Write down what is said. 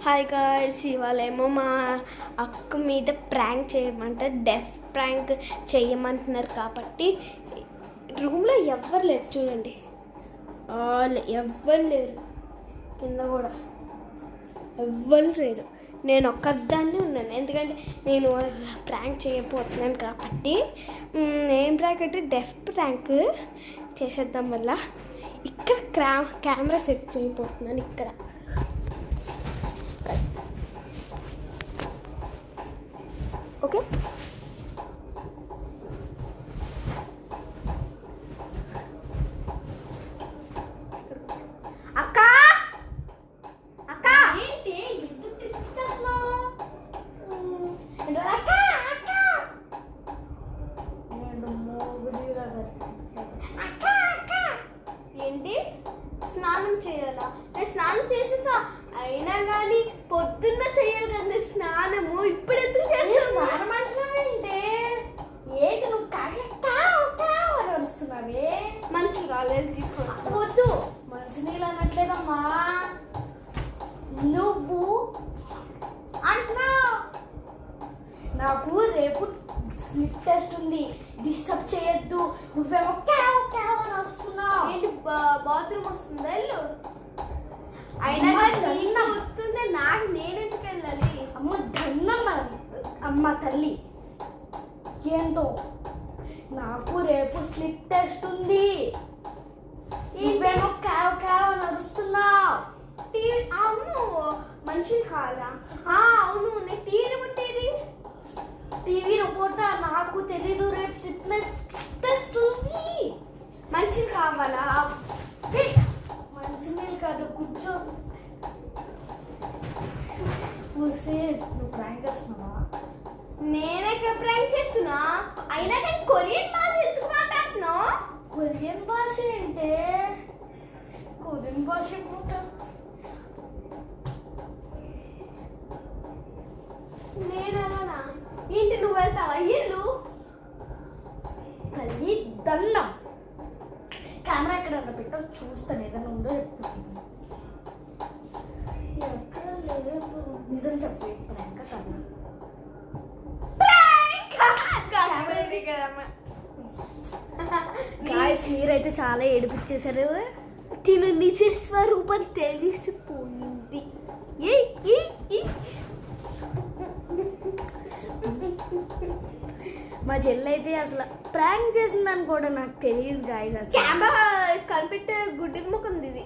Hi guys, ఇవాళేమో మా అక్క మీద ప్రాంక్ చేయమంటారు, డెఫ్ ప్రాంక్ చేయమంటున్నారు. కాబట్టి రూమ్లో ఎవ్వరు లేరు, చూడండి. ఎవ్వరు లేరు, కింద కూడా ఎవ్వరు లేరు. నేను ఒక్కదాన్నే ఉన్నాను, ఎందుకంటే నేను ప్రాంక్ చేయబోతున్నాను. కాబట్టి ఏం ప్రాంక్ అంటే డెఫ్ ప్రాంక్ చేసేద్దాం వల్ల ఇక్కడ కెమెరా సెట్ చేయబోతున్నాను. ఇక్కడ ఓకే, అక్క అక్క ఏంటి ఎందుకు డిస్టర్బ్ చేస్తున్నావు? అక్క అక్క అక్క అక్క ఏంటి స్నానం చేయాలా? నేను స్నానం చేసేసా, అయినా కానీ పొద్దున్న చేయాలి కదా స్నానము. ఇప్పుడు ఎందుకు చేస్తావు? స్నానం అంటున్నావేంటే? ఏంటి నువ్వు అరుస్తున్నావే? మంచి కాలేదు, తీసుకో. వద్దు, మంచి నీళ్ళు అనట్లేదమ్మా, నువ్వు అంటున్నావు. నాకు రేపు స్లిప్ టెస్ట్ ఉంది, డిస్టర్బ్ చేయొద్దు. నువ్వేమో క్యావ్ క్యావ్ అని వస్తున్నావు. ఏంటి బాత్రూమ్ వస్తుందా? వెళ్ళు. అయినా వస్తుందే, నాకు నేనెందుకు వెళ్ళాలి? అమ్మ ధన్నమ్మ, అమ్మ తల్లి ఏంటో. నాకు రేపు స్లిప్ టెస్ట్ ఉంది, నువ్వేమో క్యావ్ క్యావ్ అని అరుస్తున్నావు. అవును, మనిషి కాదా? అవును, నేను టీవీ రిపోర్ట్ టీవీ రిపోర్ట్ నాకు తెలీదు. రేపు స్లిప్ టెస్ట్ ఉంది. మంచి కావాలా? మంచి నీళ్ళు కాదు, కూర్చో. నువ్వు ప్రాంక్ చేస్తున్నావా? నేనే ప్రాంక్ చేస్తున్నా. అయినా కానీ కొరియన్ భాష ఎందుకు మాట్లాడుతున్నావు? కొరియన్ భాష అంటే కొరియన్ భాష నేనలా ఏంటి? నువ్వు వెళ్తావా? ఇల్లు తల్లి దండం. కెమెరా ఎక్కడ పెట్టో చూస్తాను, ఏదైనా ఉందో చెప్తాను. ఎక్కడ లేదు, నిజం చెప్పు. ప్రాంక్ కన్నా మీరైతే చాలా ఏడిపించేశారు. తిను నిజ స్వరూపం తెలిసిపోయింది. మా చెల్లి అయితే అసలు ప్రాంక్ చేసిందని కూడా నాకు తెలియదు గాయస్. అసలు కెమెరా కనిపెట్టే గుడ్డి ముఖం ఇది.